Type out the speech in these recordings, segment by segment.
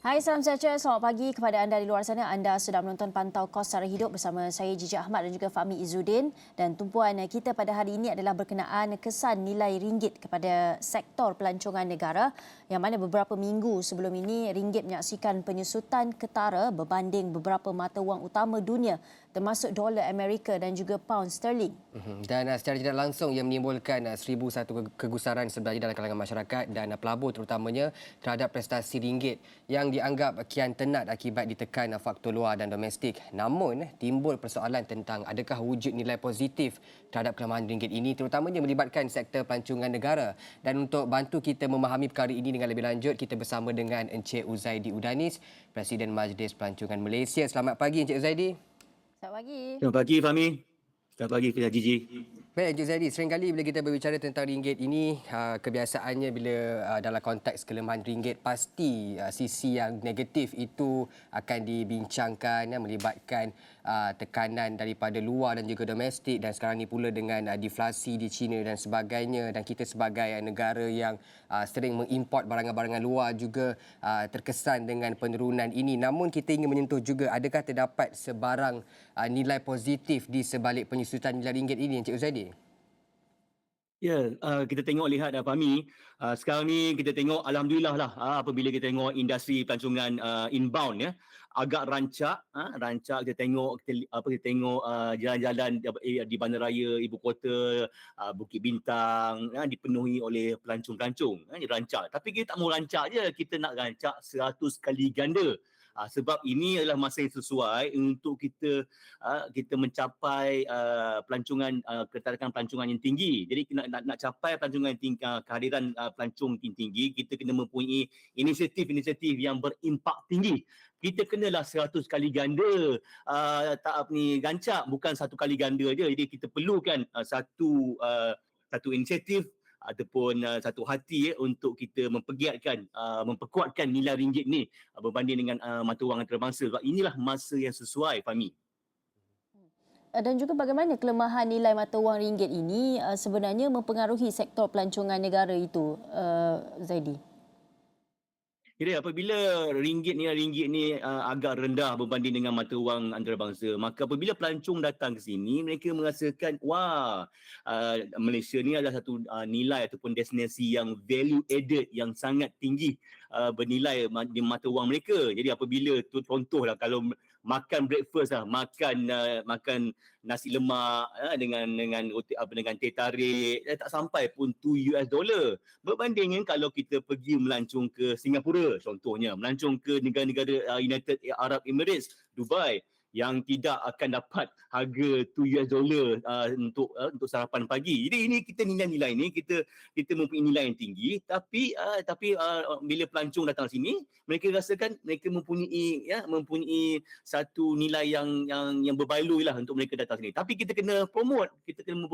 Hai, salam sejahtera. Selamat pagi kepada anda di luar sana. Anda sedang menonton Pantau Kos Secara Hidup bersama saya Jiji Ahmad dan juga Fahmi Izzuddin. Dan tumpuan kita pada hari ini adalah berkenaan kesan nilai ringgit kepada sektor pelancongan negara, yang mana beberapa minggu sebelum ini ringgit menyaksikan penyusutan ketara berbanding beberapa mata wang utama dunia, termasuk dolar Amerika dan juga pound sterling. Dan secara tidak langsung ia menimbulkan 1001 kegusaran sebenarnya dalam kalangan masyarakat dan pelabur terutamanya terhadap prestasi ringgit yang dianggap kian tenat akibat ditekan faktor luar dan domestik. Namun timbul persoalan tentang adakah wujud nilai positif terhadap kelemahan ringgit ini, terutamanya melibatkan sektor pelancongan negara. Dan untuk bantu kita memahami perkara ini dengan lebih lanjut, kita bersama dengan Encik Uzaidi Udanis, Presiden Majlis Pelancongan Malaysia. Selamat pagi Encik Uzaidi. Selamat pagi. Selamat pagi Fahmi. Selamat pagi Fina Gigi. Baik Encik Zaidi, seringkali bila kita berbicara tentang ringgit ini, kebiasaannya bila dalam konteks kelemahan ringgit, pasti sisi yang negatif itu akan dibincangkan, melibatkan tekanan daripada luar dan juga domestik, dan sekarang ni pula dengan deflasi di China dan sebagainya, dan kita sebagai negara yang sering mengimport barangan-barangan luar juga terkesan dengan penurunan ini. Namun kita ingin menyentuh juga, adakah terdapat sebarang nilai positif di sebalik penyusutan nilai ringgit ini Encik Uzaidi? Ya, kita tengok lihat Fahmi, sekarang ni kita tengok alhamdulillah lah apabila kita tengok industri pelancongan inbound ya agak rancak kita tengok kita tengok jalan-jalan di bandaraya ibu kota Bukit Bintang dipenuhi oleh pelancong-pelancong rancak, tapi kita tak mau rancak je, kita nak rancak 100 kali ganda. Sebab ini adalah masa yang sesuai untuk kita mencapai pelancongan ketarakan pelancongan yang tinggi. Jadi nak capai pelancongan yang tinggi, kehadiran pelancong tinggi, kita kena mempunyai inisiatif-inisiatif yang berimpak tinggi. Kita kenalah 100 kali ganda rancak, bukan satu kali ganda je. Jadi kita perlukan satu inisiatif ataupun satu hati untuk kita memperkuatkan nilai ringgit ni berbanding dengan mata wang antarabangsa. Sebab inilah masa yang sesuai, Fahmi. Dan juga bagaimana kelemahan nilai mata wang ringgit ini sebenarnya mempengaruhi sektor pelancongan negara itu, Zaidi? Jadi apabila nilai ringgit ni agak rendah berbanding dengan mata wang antarabangsa, maka apabila pelancong datang ke sini, mereka merasakan Malaysia ni adalah satu nilai ataupun destinasi yang value added yang sangat tinggi bernilai di mata wang mereka. Jadi apabila contohlah kalau makan breakfast makan nasi lemak dengan teh tarik tak sampai pun $2 berbanding kalau kita pergi melancong ke Singapura contohnya, melancong ke negara-negara United Arab Emirates, Dubai, yang tidak akan dapat harga $2 untuk sarapan pagi. Jadi ini kita nilai-nilai ni kita mempunyai nilai yang tinggi, tapi bila pelancong datang sini, mereka rasakan mereka mempunyai satu nilai yang berbaloi lah untuk mereka datang sini. Tapi kita kena promote, kita kena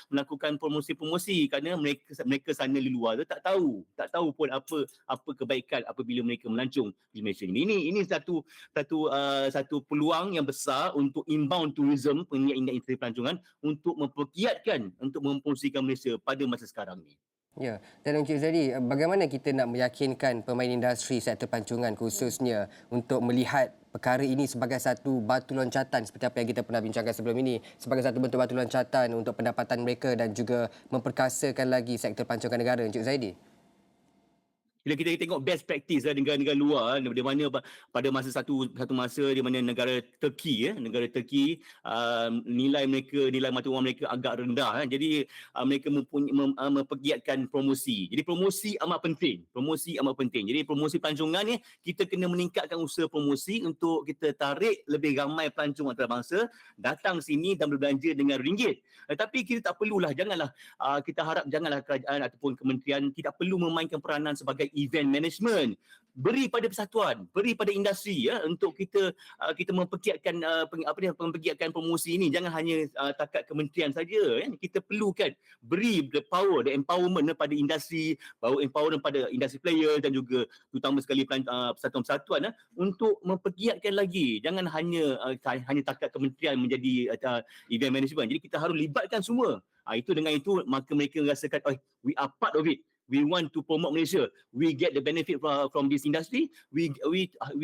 melakukan promosi-promosi, kerana mereka sana di luar tu tak tahu pun apa kebaikan apabila mereka melancong di Malaysia ini. Ini satu peluang yang besar untuk inbound tourism, industri pelancongan, untuk mempergiatkan, untuk mempromosikan Malaysia pada masa sekarang ni. Ya, dan Encik Zaidi, bagaimana kita nak meyakinkan pemain industri sektor pelancongan khususnya untuk melihat perkara ini sebagai satu batu loncatan seperti apa yang kita pernah bincangkan sebelum ini, sebagai satu bentuk batu loncatan untuk pendapatan mereka dan juga memperkasakan lagi sektor pelancongan negara, Encik Zaidi? Bila kita tengok best practice negara-negara luar, di mana pada satu masa di mana negara Turki nilai mata wang mereka agak rendah, jadi mereka mempergiatkan promosi. Jadi promosi amat penting. Jadi promosi pelancongan ni kita kena meningkatkan usaha promosi untuk kita tarik lebih ramai pelancong antarabangsa datang sini dan berbelanja dengan ringgit. Tetapi kita tak perlulah, kita harap janganlah kerajaan ataupun kementerian tidak perlu memainkan peranan sebagai event management. Beri pada persatuan, beri pada industri untuk kita mempergiatkan promosi ini. Jangan hanya takat kementerian saja. Kita perlukan beri the power, the empowerment pada industri, empowerment pada industri player dan juga terutama sekali persatuan-persatuan untuk mempergiatkan lagi. Jangan hanya takat kementerian menjadi event management. Jadi kita harus libatkan semua. Dengan itu maka mereka rasakan we are part of it. We want to promote Malaysia. We get the benefit from this industry. We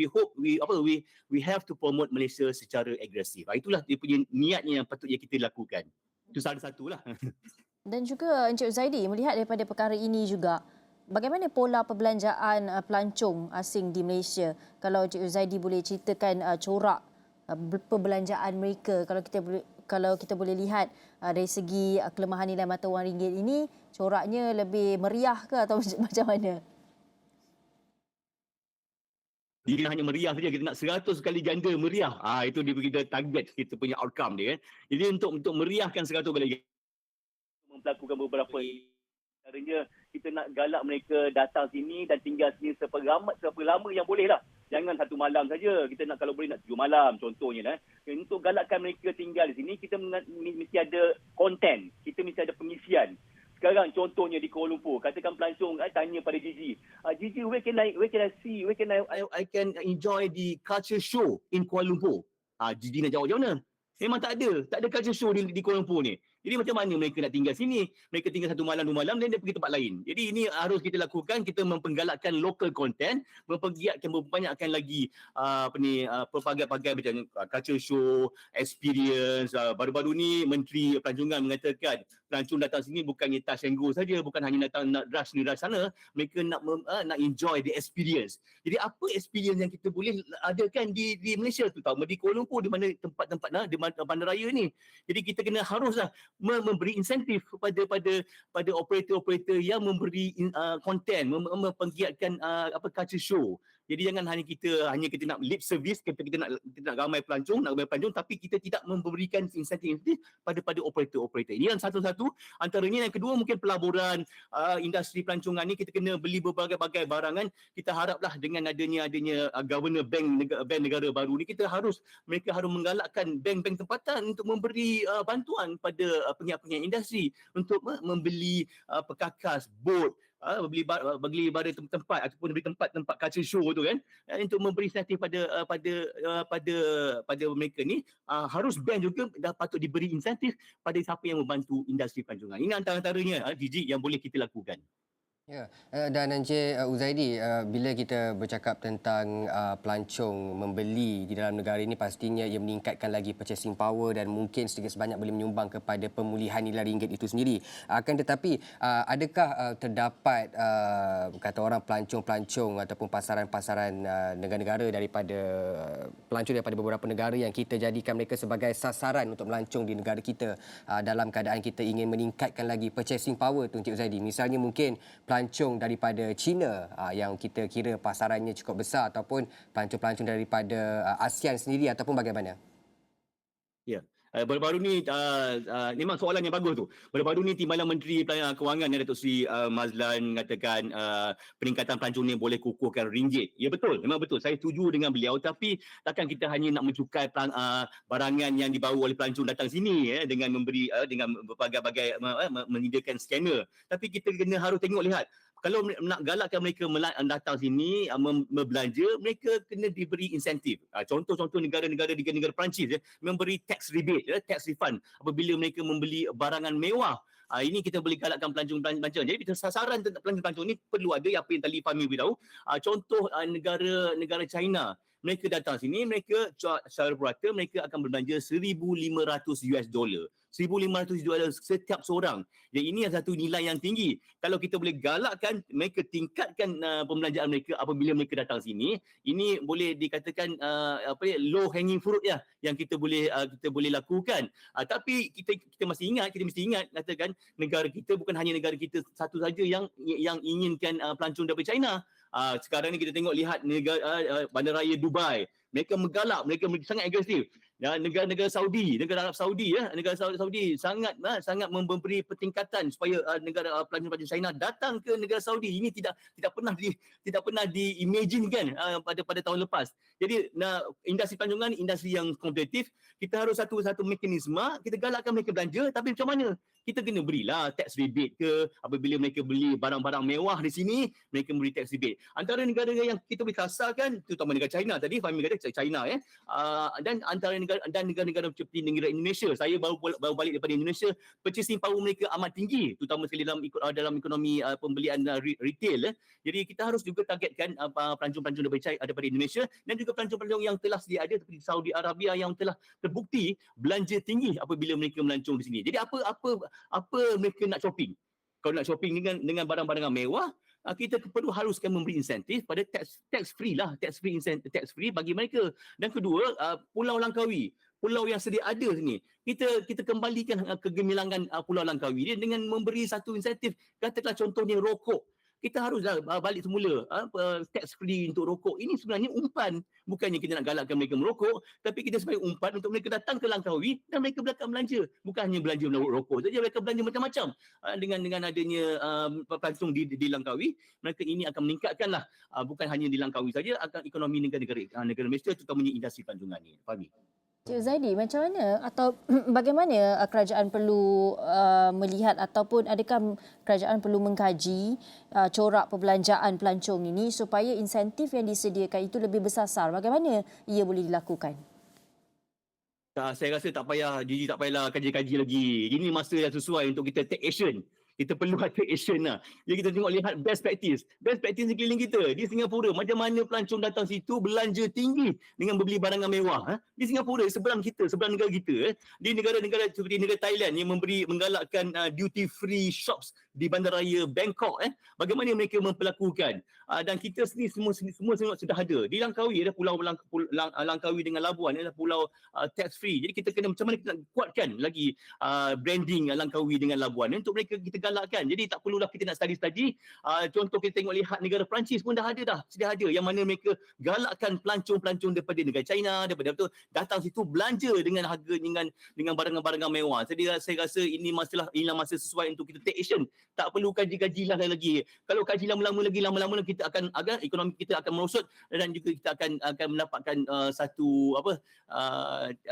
hope we have to promote Malaysia secara agresif. Itulah dia punya niatnya yang patutnya kita lakukan. Itu salah satulah. Dan juga Encik Zaidi, melihat daripada perkara ini juga, bagaimana pola perbelanjaan pelancong asing di Malaysia? Kalau Encik Zaidi boleh ceritakan corak perbelanjaan mereka, kalau kita boleh lihat dari segi kelemahan nilai mata wang ringgit ini, coraknya lebih meriah ke atau macam mana? Dia hanya meriah saja, kita nak 100 kali ganda meriah. Itu dia kita target, kita punya outcome dia. Jadi untuk meriahkan 100 kali ganda, melakukan beberapa caranya, kita nak galak mereka datang sini dan tinggal sini seberapa lama yang boleh lah. Jangan 1 malam saja. Kita nak, kalau boleh nak 7 malam contohnya. Untuk galakkan mereka tinggal di sini, kita mesti ada konten. Kita mesti ada pengisian. Sekarang contohnya di Kuala Lumpur, katakan pelancong tanya pada Gigi, Gigi, where can I see, where can I can enjoy the culture show in Kuala Lumpur? Gigi nak jawab macam mana? Memang tak ada culture show di Kuala Lumpur ni. Jadi macam mana mereka nak tinggal sini? Mereka tinggal 1 malam, 2 malam dan dia pergi tempat lain. Jadi ini harus kita lakukan, kita mempenggalakkan local content, membanyakkan lagi pelbagai-bagai macam culture show, experience. Baru-baru ni Menteri Pelancongan mengatakan pelancong datang sini bukannya touch and go saja, bukan hanya datang nak rush ni rush sana, mereka nak enjoy the experience. Jadi apa experience yang kita boleh adakan di Malaysia tu, tahu, di Kuala Lumpur, di mana tempat-tempat di bandaraya ni. Jadi kita kena haruslah memberi insentif pada operator-operator yang memberi konten, mempenggiatkan culture show. Jadi jangan hanya kita nak lip service, kita nak ramai pelancong, tapi kita tidak memberikan insentif pada operator-operator. Ini yang satu-satu. Antaranya yang kedua mungkin pelaburan, industri pelancongan ni kita kena beli berbagai-bagai barangan. Kita haraplah dengan adanya governor bank negara baru ni, mereka harus menggalakkan bank-bank tempatan untuk memberi bantuan pada pihak-pihak industri untuk membeli perkakas, bot, beli pada tempat ataupun beli tempat culture show tu kan, untuk memberi insentif pada mereka ni. Harus bank juga dah patut diberi insentif pada siapa yang membantu industri pelancongan. Ini antara-antaranya Gigi yang boleh kita lakukan. Ya, dan Encik Uzaidi, bila kita bercakap tentang pelancong membeli di dalam negara ini, pastinya ia meningkatkan lagi purchasing power dan mungkin sedikit sebanyak boleh menyumbang kepada pemulihan nilai ringgit itu sendiri. Akan tetapi, adakah terdapat kata orang pelancong-pelancong ataupun pasaran-pasaran negara-negara daripada pelancong daripada beberapa negara yang kita jadikan mereka sebagai sasaran untuk melancong di negara kita dalam keadaan kita ingin meningkatkan lagi purchasing power tu, Encik Uzaidi? Misalnya mungkin pelancong daripada China yang kita kira pasarannya cukup besar, ataupun pelancong-pelancong daripada ASEAN sendiri, ataupun bagaimana? Ya. Baru-baru ni memang soalan yang bagus tu. Baru-baru ni Timbalan Menteri Kewangan Datuk Seri Mazlan mengatakan peningkatan pelancong ni boleh kukuhkan ringgit. Ya betul, memang betul. Saya setuju dengan beliau, tapi takkan kita hanya nak mencukai barangan yang dibawa oleh pelancong datang sini dengan memberi dengan berbagai-bagai menyediakan scanner. Tapi kita harus lihat, kalau nak galakkan mereka datang sini berbelanja, mereka kena diberi insentif. Contoh-contoh negara-negara di negara Perancis memberi tax rebate, tax refund apabila mereka membeli barangan mewah. Ini kita boleh galakkan pelancong-pelancong. Jadi sasaran pelancong-pelancong ni perlu ada apa yang tadi Fahmi beritahu. Contoh negara China, mereka datang sini, mereka secara purata mereka akan berbelanja $1,500. $1,500 setiap seorang. Jadi ini adalah satu nilai yang tinggi. Kalau kita boleh galakkan mereka, tingkatkan pembelanjaan mereka apabila mereka datang sini, ini boleh dikatakan low hanging fruit yang kita boleh lakukan. Tapi kita mesti ingat katakan negara kita bukan hanya negara kita satu saja yang inginkan pelancong daripada China. Sekarang ni kita lihat negara bandaraya Dubai, mereka menggalak, mereka sangat agresif. Negara Saudi, negara Arab Saudi negara Saudi sangat memberi pertingkatan supaya negara pelancong China datang ke negara Saudi. Ini tidak pernah diimaginekan pada tahun lepas. Jadi industri pelancongan industri yang kompetitif. Kita harus satu mekanisme, kita galakkan mereka belanja, tapi macam mana kita kena berilah tax rebate ke apabila mereka beli barang-barang mewah di sini, mereka beri tax rebate. Antara negara yang kita boleh kasarkan, terutama negara China tadi, Fahmi kata China dan antara negara-negara seperti negara Indonesia. Saya baru balik daripada Indonesia, purchasing power mereka amat tinggi, terutama sekali dalam ekonomi pembelian retail. Jadi kita harus juga targetkan pelancong-pelancong daripada Indonesia dan juga pelancong-pelancong yang telah sedia ada seperti Saudi Arabia yang telah terbukti belanja tinggi apabila mereka melancong di sini. Jadi apa mereka nak shopping? Kalau nak shopping dengan barang-barang mewah, kita perlu haruskan memberi insentif pada tax free insentif tax free bagi mereka. Dan kedua, Pulau Langkawi, pulau yang sedia ada sini, kita kembalikan kegemilangan Pulau Langkawi dia dengan memberi satu insentif. Katakanlah contohnya rokok. Kita haruslah balik semula tax free untuk rokok. Ini sebenarnya umpan. Bukannya kita nak galakkan mereka merokok, tapi kita sebagai umpan untuk mereka datang ke Langkawi dan mereka berdapat belanja. Bukan hanya belanja rokok saja, mereka belanja macam-macam. Dengan adanya pelancong di Langkawi, mereka ini akan meningkatkanlah bukan hanya di Langkawi saja, akan ekonomi negara Malaysia, terutamanya industri pelancongan ini. Fahmi. Cik Zaidi, macam mana atau bagaimana kerajaan perlu melihat ataupun adakah kerajaan perlu mengkaji corak perbelanjaan pelancong ini supaya insentif yang disediakan itu lebih bersasar? Bagaimana ia boleh dilakukan? Saya rasa tak payahlah kaji-kaji lagi. Ini masa yang sesuai untuk kita take action. Kita perlu take action lah. Jadi kita lihat best practice. Best practice di sekeliling kita. Di Singapura, macam mana pelancong datang situ belanja tinggi dengan membeli barangan mewah. Di Singapura, seberang negara kita. Di negara-negara seperti negara Thailand yang menggalakkan duty free shops di bandaraya Bangkok. Bagaimana mereka memperlakukan. Dan kita sendiri semua sudah ada. Di Langkawi ada pulau Langkawi dengan Labuan adalah pulau tax free. Jadi kita kena macam mana kita nak kuatkan lagi branding Langkawi dengan Labuan untuk mereka kita galakkan. Jadi tak perlulah kita nak study. Contoh kita lihat negara Perancis pun sedia ada yang mana mereka galakkan pelancong-pelancong daripada negara China, daripada datang situ belanja dengan harga dengan barang-barang mewah. Jadi saya rasa inilah masa sesuai untuk kita take action. Tak perlu kaji-kaji lagi. Kalau kaji lama-lama kita akan ekonomi kita akan merosot dan juga kita akan mendapatkan satu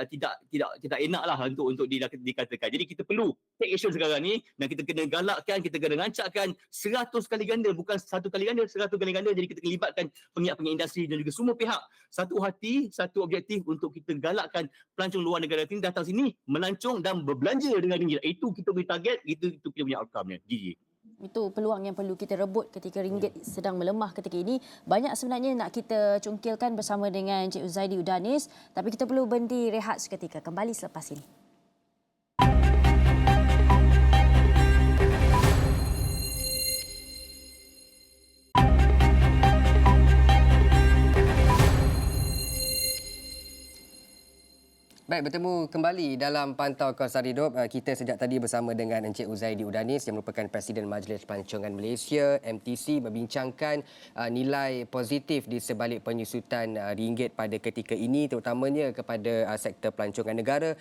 tidak enaklah untuk dikatakan. Jadi kita perlu take action sekarang ni dan kita kena galakkan, kita kena rancakkan 100 kali ganda, bukan 1 kali ganda, 100 kali ganda. Jadi kita libatkan pengiat-pengiat industri dan juga semua pihak satu hati, satu objektif untuk kita galakkan pelancong luar negara ini datang sini melancong dan berbelanja dengan ringgit. Itu kita punya target, itu kita punya outcome-nya. Gigi. Itu peluang yang perlu kita rebut ketika ringgit sedang melemah ketika ini. Banyak sebenarnya nak kita cungkilkan bersama dengan Encik Zaidi Udanis, tapi kita perlu berhenti rehat seketika. Kembali selepas ini. Baik, bertemu kembali dalam Pantau Kos Hidup. Kita sejak tadi bersama dengan Encik Zaidi Udanis yang merupakan Presiden Majlis Pelancongan Malaysia, MTC, membincangkan nilai positif di sebalik penyusutan ringgit pada ketika ini, terutamanya kepada sektor pelancongan negara.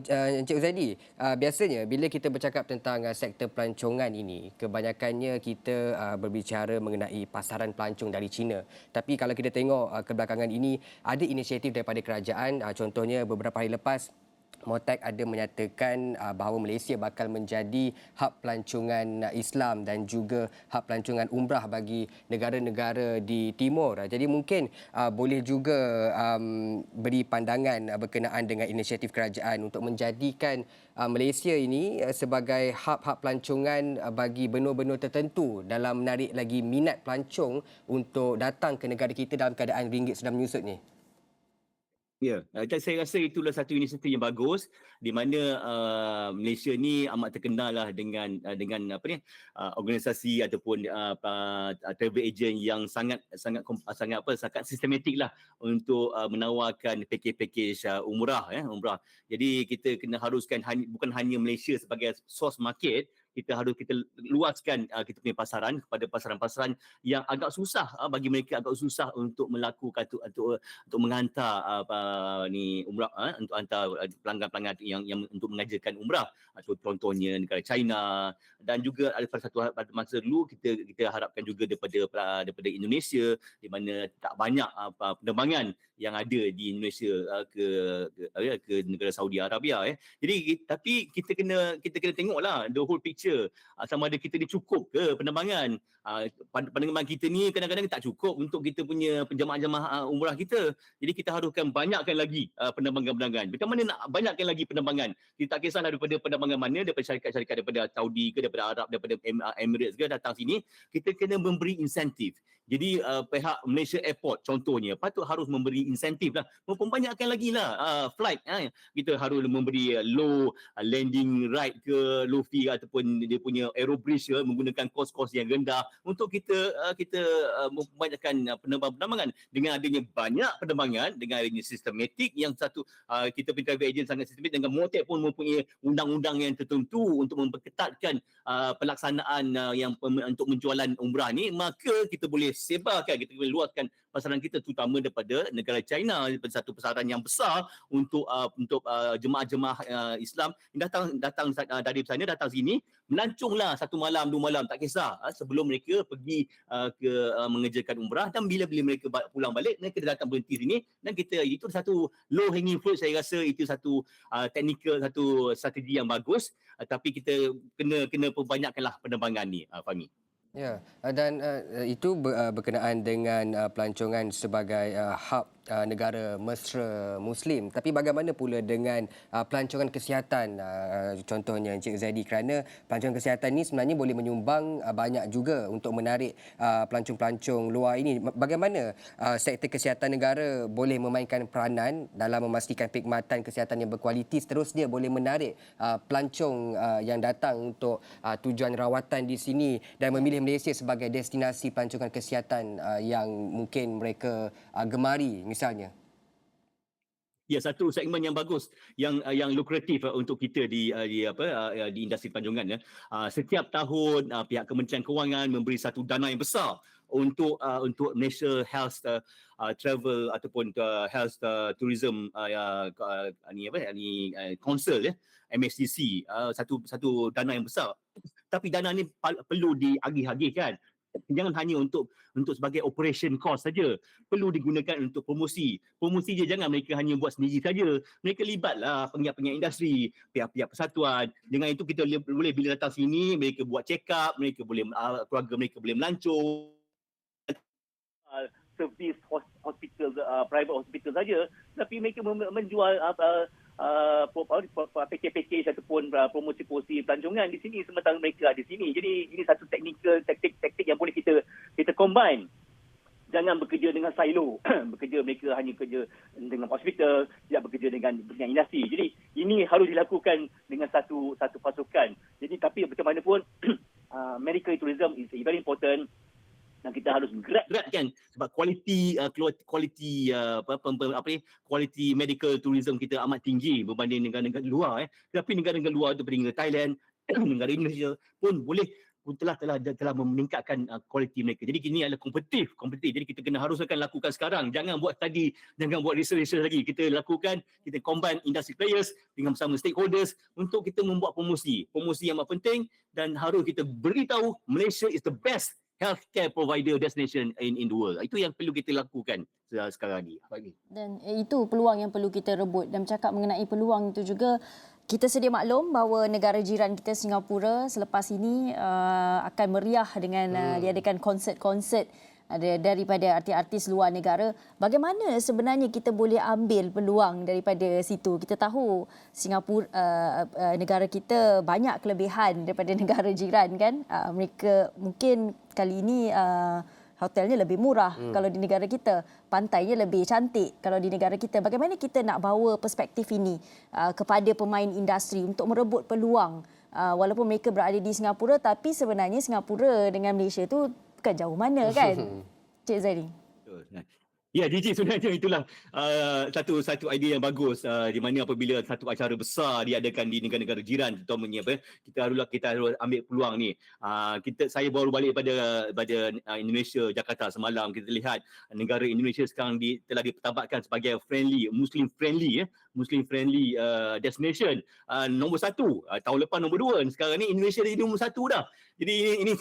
Encik Zaidi, biasanya bila kita bercakap tentang sektor pelancongan ini, kebanyakannya kita berbicara mengenai pasaran pelancong dari China. Tapi kalau kita tengok kebelakangan ini, ada inisiatif daripada kerajaan, contohnya beberapa hari lepas MOTAC ada menyatakan bahawa Malaysia bakal menjadi hub pelancongan Islam dan juga hub pelancongan umrah bagi negara-negara di timur. Jadi mungkin boleh juga beri pandangan berkenaan dengan inisiatif kerajaan untuk menjadikan Malaysia ini sebagai hub-hub pelancongan bagi benua-benua tertentu dalam menarik lagi minat pelancong untuk datang ke negara kita dalam keadaan ringgit sedang menyusut ni. Ya, saya rasa itulah satu inisiatif yang bagus di mana Malaysia ni amat terkenal lah dengan organisasi ataupun travel agent yang sangat sistematik lah untuk menawarkan pakej-pakej umrah. Jadi kita kena haruskan bukan hanya Malaysia sebagai source market, kita luaskan kita punya pasaran kepada pasaran-pasaran yang agak susah bagi mereka, agak susah untuk melakukan untuk menghantar umrah untuk hantar pelanggan-pelanggan yang untuk mengajarkan umrah. Contohnya negara China dan juga ada satu pada masa dulu kita harapkan juga daripada Indonesia, di mana tak banyak penerbangan yang ada di Indonesia ke negara Saudi Arabia. Jadi tapi kita kena tengoklah the whole picture, sama ada kita ni cukup ke penerbangan. Penerbangan kita ni kadang-kadang tak cukup untuk kita punya jemaah-jemaah umrah kita. Jadi kita haruskan banyakkan lagi penerbangan-penerbangan. Macam mana nak banyakkan lagi penerbangan? Kita tak kisahlah daripada penerbangan mana, daripada syarikat-syarikat daripada Saudi ke, daripada Arab, daripada Emirates ke datang sini, kita kena memberi insentif. Jadi pihak Malaysia Airport contohnya harus memberi insentif lah, memperbanyakkan lagi lah flight. Kita harus memberi low landing right ke, low fee ataupun dia punya aerobridge ke, menggunakan kos-kos yang rendah untuk kita memperbanyakkan penerbangan. Dengan adanya banyak penerbangan, dengan adanya sistematik yang satu, kita punya travel agent sangat sistematik, dengan Motek pun mempunyai undang-undang yang tertentu untuk memperketatkan pelaksanaan yang untuk menjualan umrah ni, maka kita boleh sebarkan, kita boleh luaskan pasaran kita, terutama daripada negara China, daripada satu pasaran yang besar untuk jemaah-jemaah Islam yang datang dari sana, datang sini, melanconglah 1 malam 2 malam, tak kisah, sebelum mereka pergi mengerjakan umrah, dan bila mereka pulang balik, mereka datang berhenti sini, dan kita itu satu low hanging fruit. Saya rasa itu satu teknikal, satu strategi yang bagus, tapi kita kena perbanyakkanlah penerbangan ni, Fahmi. Ya, dan itu berkenaan dengan pelancongan sebagai hub negara mesra Muslim. Tapi bagaimana pula dengan pelancongan kesihatan, contohnya Encik Zaidi, kerana pelancongan kesihatan ini sebenarnya boleh menyumbang banyak juga untuk menarik pelancong-pelancong luar ini. Bagaimana sektor kesihatan negara boleh memainkan peranan dalam memastikan perkhidmatan kesihatan yang berkualiti seterusnya boleh menarik pelancong yang datang untuk tujuan rawatan di sini dan memilih Malaysia sebagai destinasi pelancongan kesihatan yang mungkin mereka gemari misalnya? Ya, satu segmen yang bagus, yang lukratif untuk kita di industri pelancongan. Setiap tahun pihak Kementerian Kewangan memberi satu dana yang besar untuk Malaysia Health Travel ataupun Health Tourism Council, MSTC, satu dana yang besar. Tapi dana ni perlu diagih-agihkan. Jangan hanya untuk sebagai operation cost saja. Perlu digunakan untuk promosi. Promosi je, jangan mereka hanya buat sendiri saja. Mereka libatlah pengiat-pengiat industri, pihak-pihak persatuan. Dengan itu kita boleh bila datang sini, mereka buat check up, mereka boleh keluarga mereka boleh melancong. Servis hospital, private hospital saja, tapi mereka menjual package ataupun promosi-promosi pelancongan di sini sementara mereka ada di sini. Jadi ini satu taktik yang boleh kita combine. Jangan bekerja dengan silo. Mereka hanya kerja dengan hospital, tidak bekerja dengan industri. Jadi ini harus dilakukan dengan satu pasukan. Jadi tapi macam mana pun medical tourism is very important. Dan kita harus gerakkan sebab kualiti medical tourism kita amat tinggi berbanding negara-negara luar. Tapi negara-negara luar itu seperti negara Thailand, negara Indonesia pun telah meningkatkan kualiti mereka. Jadi ini adalah kompetitif. Jadi kita haruskan lakukan sekarang. Jangan buat tadi, jangan buat research lagi. Kita lakukan, kita combine industry players dengan bersama stakeholders untuk kita membuat promosi yang amat penting, dan harus kita beritahu Malaysia is the best healthcare provider destination in the world. Itu yang perlu kita lakukan sekarang ni. Dan itu peluang yang perlu kita rebut. Dan bercakap mengenai peluang itu juga, kita sedia maklum bahawa negara jiran kita Singapura selepas ini akan meriah dengan diadakan konsert-konsert daripada artis-artis luar negara. Bagaimana sebenarnya kita boleh ambil peluang daripada situ? Kita tahu Singapura, negara kita banyak kelebihan daripada negara jiran kan. Mereka mungkin kali ini hotelnya lebih murah kalau di negara kita, pantainya lebih cantik kalau di negara kita. Bagaimana kita nak bawa perspektif ini kepada pemain industri untuk merebut peluang, walaupun mereka berada di Singapura, tapi sebenarnya Singapura dengan Malaysia tu bukan jauh mana kan? Cik Zaidi. Ya, Gigi, sebenarnya itulah satu idea yang bagus, di mana apabila satu acara besar diadakan di negara-negara jiran, terutamanya kita harus ambil peluang ni. Saya baru balik pada Indonesia, Jakarta semalam. Kita lihat negara Indonesia sekarang telah dipertabatkan sebagai Muslim friendly destination. Nombor satu, tahun lepas nombor dua, sekarang ni Indonesia jadi nombor satu dah. Jadi ini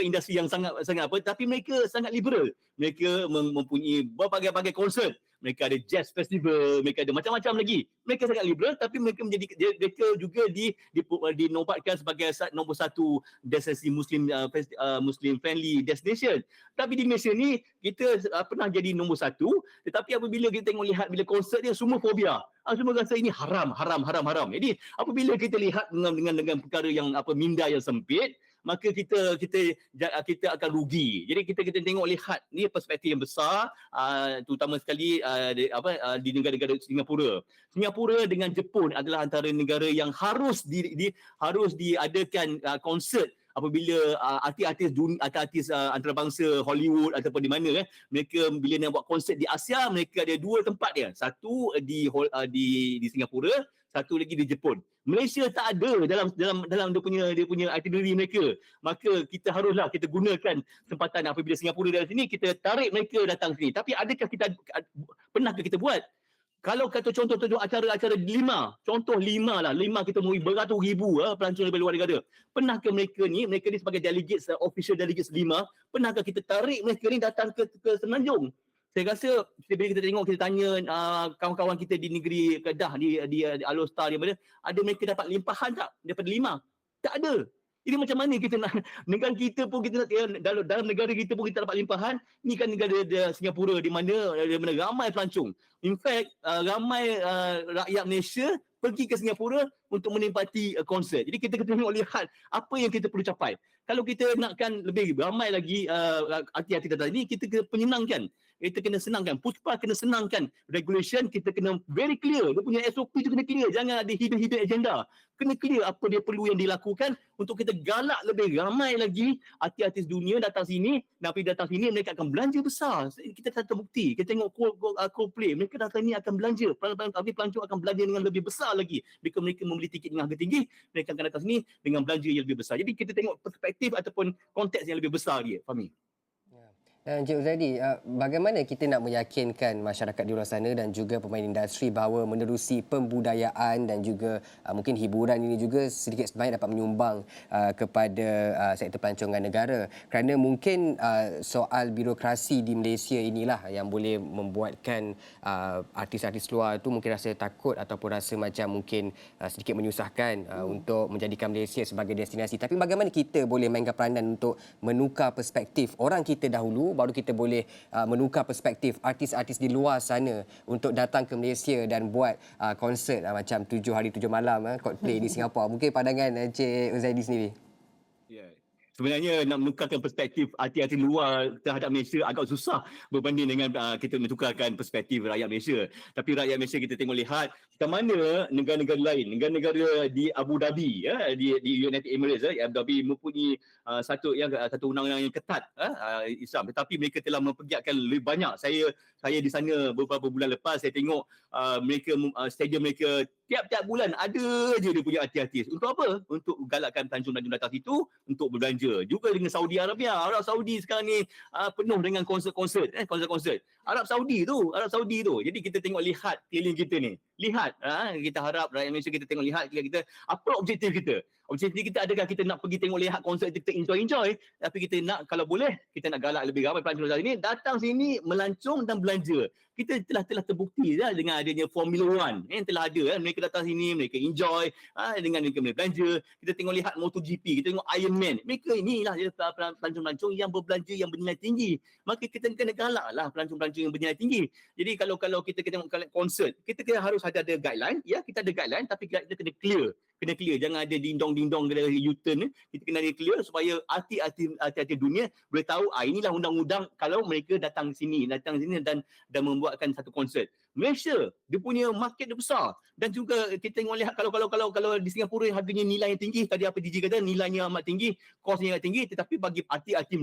industri yang sangat tapi mereka sangat liberal. Mereka mempunyai berbagai konsert. Mereka ada jazz festival, mereka ada macam-macam lagi. Mereka sangat liberal, tapi mereka juga dinobatkan sebagai nombor satu destinasi Muslim friendly destination. Tapi di Malaysia ni kita pernah jadi nombor satu, tetapi apabila kita lihat bila konsert dia semua fobia. Semua rasa ini haram. Jadi apabila kita lihat dengan perkara yang minda yang sempit, maka kita akan rugi. Jadi kita lihat ni perspektif yang besar, terutama sekali di negara-negara Singapura. Singapura dengan Jepun adalah antara negara yang harus diadakan konsert apabila artis antarabangsa Hollywood ataupun di mana mereka bila nak buat konsert di Asia, mereka ada dua tempat dia. Satu di Singapura, satu lagi di Jepun. Malaysia tak ada dalam dia punya itinerary mereka. Maka kita haruslah kita gunakan kesempatan apabila Singapura dari sini, kita tarik mereka datang sini. Tapi pernahkah kita buat? Kalau kata contoh acara 5 kita mau beratus ribu pelancong dari luar negara. Pernahkah mereka ni sebagai delegates, official delegates 5, pernahkah kita tarik mereka ni datang ke Semenanjung? Saya rasa bila kita tengok, kita tanya kawan-kawan kita di negeri Kedah, di Alostar, ada mereka dapat limpahan tak daripada 5? Tak ada. Jadi macam mana kita nak, negara kita pun dalam negara kita pun kita dapat limpahan. Ni kan negara Singapura di mana ramai pelancong. In fact, ramai rakyat Malaysia pergi ke Singapura untuk menikmati konsert. Jadi kita tengok lihat apa yang kita perlu capai. Kalau kita nakkan lebih ramai lagi artis-artis datang ni, kita kena penyenangkan. Kita kena senangkan. Puspa kena senangkan regulation, kita kena very clear. Dia punya SOP tu kena clear. Jangan ada hidden agenda. Kena clear apa dia perlu yang dilakukan untuk kita galak lebih ramai lagi artis-artis dunia datang sini. Dan apabila datang sini, mereka akan belanja besar. Kita tak terbukti. Kita tengok Coldplay. Mereka datang ni akan belanja. Tapi pelancong akan belanja dengan lebih besar lagi. Jika mereka membeli tiket dengan harga tinggi, mereka akan datang sini dengan belanja yang lebih besar. Jadi kita tengok perspektif ataupun konteks yang lebih besar dia, Fahmi. Dan Encik Huzaidi, bagaimana kita nak meyakinkan masyarakat di luar sana dan juga pemain industri bahawa menerusi pembudayaan dan juga mungkin hiburan ini juga sedikit sebanyak dapat menyumbang kepada sektor pelancongan negara? Kerana mungkin soal birokrasi di Malaysia inilah yang boleh membuatkan artis-artis luar tu mungkin rasa takut ataupun rasa macam mungkin sedikit menyusahkan untuk menjadikan Malaysia sebagai destinasi. Tapi bagaimana kita boleh mainkan peranan untuk menukar perspektif orang kita dahulu, baru kita boleh menukar perspektif artis-artis di luar sana untuk datang ke Malaysia dan buat konsert macam 7 hari 7 malam Coldplay di Singapura. Mungkin pandangan Encik Huzaidi sendiri. Ya. Sebenarnya nak menukarkan perspektif artis-artis luar terhadap Malaysia agak susah berbanding dengan kita menukarkan perspektif rakyat Malaysia. Tapi rakyat Malaysia kita tengok lihat macam mana negara-negara lain, negara-negara di Abu Dhabi, di United Emirates, Abu Dhabi mempunyai satu undang-undang yang ketat Islam, tetapi mereka telah mempergiatkan lebih banyak. Saya di sana beberapa bulan lepas, saya tengok stadium mereka tiap-tiap bulan ada je dia punya artis-artis. Untuk apa? Untuk galakkan pelancong-pelancong datang situ untuk berbelanja. Juga dengan Saudi Arabia. Arab Saudi sekarang ni penuh dengan konsert-konsert. Arab Saudi tu. Jadi kita tengok lihat keliling kita ni. Lihat, kita harap rakyat Malaysia kita tengok lihat kita apa objektif kita. Objektif kita adakah kita nak pergi tengok lihat konsert kita enjoy, tapi kita nak, kalau boleh, kita nak galak lebih ramai pelancong datang sini melancong dan belanja. Kita telah terbukti dengan adanya Formula 1 yang telah ada. Mereka datang sini, mereka enjoy dengan mereka belanja. Kita tengok lihat MotoGP, kita tengok Ironman. Mereka inilah pelancong-pelancong yang berbelanja yang bernilai tinggi. Maka kita kena galaklah pelancong-pelancong yang bernilai tinggi. Jadi kalau kita tengok konsert, kita harus ada guideline. Ya, kita ada guideline, tapi kita kena clear. Jangan ada ding-dong dari U-turn. Kita kena ada clear supaya artis-artis dunia boleh tahu inilah undang-undang kalau mereka datang sini dan membuatkan satu konsert. Malaysia dia punya market dia besar, dan juga kita tengok lihat kalau di Singapura harganya nilai yang tinggi, tadi apa DJ kata nilainya amat tinggi, kosnya amat tinggi, tetapi bagi artis-artis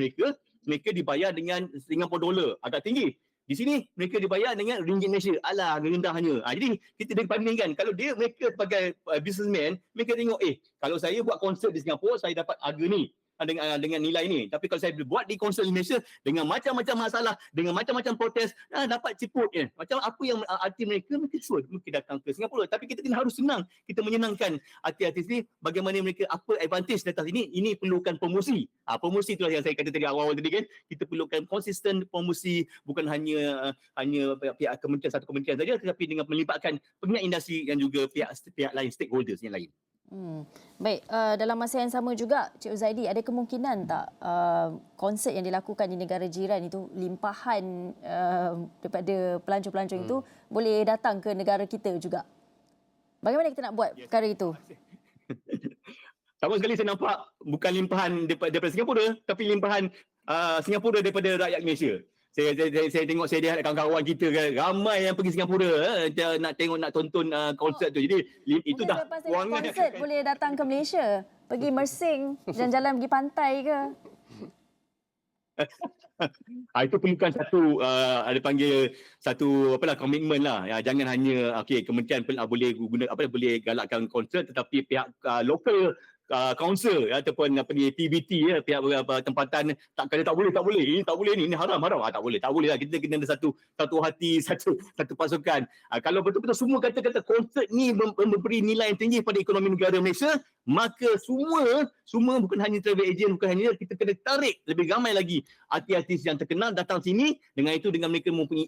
mereka dibayar dengan $50 agak tinggi. Di sini mereka dibayar dengan ringgit Malaysia. Alah, rendahnya. Jadi kita bandingkan. Kalau mereka sebagai businessman, mereka tengok, kalau saya buat konsert di Singapura, saya dapat harga ni. Dengan nilai ni. Tapi kalau saya buat di konsert di Malaysia dengan macam-macam masalah, dengan macam-macam protes, dapat ciput je. Macam apa yang arti mereka suruh mereka datang ke Singapura. Tapi kita harus senang. Kita menyenangkan artis-artis ni bagaimana mereka apa advantage datang sini. Ini perlukan promosi. Promosi itulah yang saya kata tadi awal-awal tadi kan. Kita perlukan konsisten promosi, bukan hanya pihak kementerian satu kementerian saja, tetapi dengan melibatkan peminat industri dan juga pihak lain, stakeholders yang lain. Baik, dalam masa yang sama juga, Cik Uzaidi, ada kemungkinan tak konsert yang dilakukan di negara jiran itu, limpahan daripada pelancong-pelancong itu boleh datang ke negara kita juga? Bagaimana kita nak buat perkara itu? Sama sekali saya nampak bukan limpahan daripada Singapura, tapi limpahan Singapura daripada rakyat Malaysia. Saya tengok, saya lihat kawan-kawan kita kan, ramai yang pergi Singapura nak tonton konsert tu. Jadi itu dah wangan. Konsert boleh datang ke Malaysia, pergi Mersing, jalan-jalan pergi pantai ke? Itu perlukan ada panggil satu komitmen lah. Jangan hanya kementerian boleh guna boleh galakkan konsert, tetapi pihak lokal council ataupun PBT pihak tempatan tak boleh ini tak boleh ni haram tak boleh lah. Kita kena ada satu hati, satu pasukan. Kalau betul-betul semua kata konsert ni memberi nilai yang tinggi pada ekonomi negara Malaysia, maka semua bukan hanya travel agent, bukan hanya kita kena tarik lebih ramai lagi artis-artis yang terkenal datang sini. Dengan itu, dengan mereka mempunyai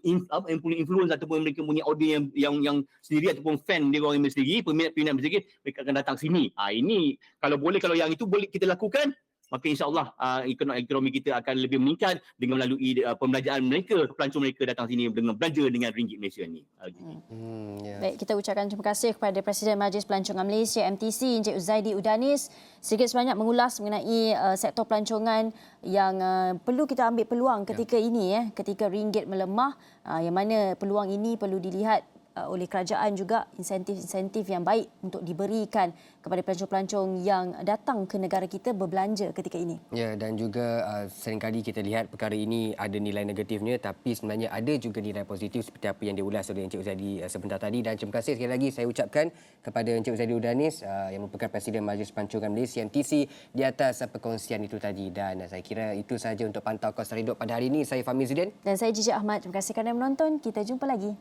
influence ataupun mereka mempunyai audience yang sendiri ataupun fan dia orang sendiri, peminat sendiri, mereka akan datang sini. Ini kalau yang itu boleh kita lakukan, maka insya-Allah ekonomi kita akan lebih meningkat dengan melalui pembelanjaan mereka, pelancong mereka datang sini dengan belanja dengan ringgit Malaysia ni. Baik, kita ucapkan terima kasih kepada Presiden Majlis Pelancongan Malaysia MTC, Encik Uzaidi Udanis, sedikit sebanyak mengulas mengenai sektor pelancongan yang perlu kita ambil peluang ketika ini, ketika ringgit melemah, yang mana peluang ini perlu dilihat oleh kerajaan juga, insentif-insentif yang baik untuk diberikan kepada pelancong-pelancong yang datang ke negara kita berbelanja ketika ini. Ya, dan juga seringkali kita lihat perkara ini ada nilai negatifnya, tapi sebenarnya ada juga nilai positif seperti apa yang diulas oleh Encik Uzaidi sebentar tadi. Dan terima kasih sekali lagi saya ucapkan kepada Encik Uzaidi Udanis yang merupakan Presiden Majlis Pelancongan Malaysia MTC di atas perkongsian itu tadi. Dan saya kira itu sahaja untuk Pantau Kos Hidup pada hari ini. Saya Fahmi Zudin. Dan saya Jijak Ahmad. Terima kasih kerana menonton. Kita jumpa lagi.